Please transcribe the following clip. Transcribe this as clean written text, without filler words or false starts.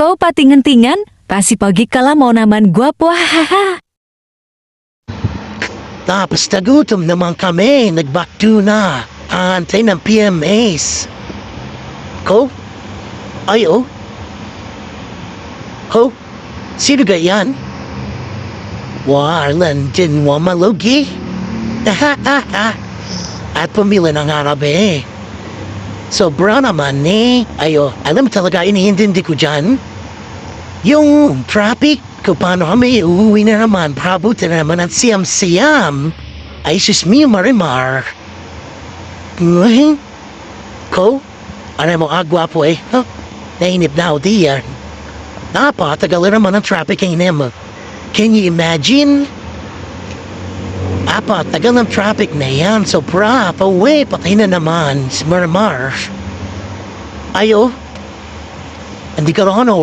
Kau patingan-tingan, pasti pagi kala mau naman gwapo, hahaha. Tapos nagutom naman kami, nagbakto na. Antay ng PMAs. Ko? Ay, oh. Ho? Sino gayan? Warlan din mo malugi? At pumila ng arabe. Sobra naman eh. Ayo, alam talaga inihintindi ko dyan. Yung traffic, kung paano kami uuwi na naman, pabuti na naman at siyam-siyam. Ay, sus mi marimar. Ko? Ano mo agwa po eh? Huh? Nainip na ako diyan. Napatagal naman ang traffic ngayon. Can you imagine? Tagal ng traffic na yan. Sobra, pauwi, patay na naman. Si Marimar. Ayo. Hindi ka rin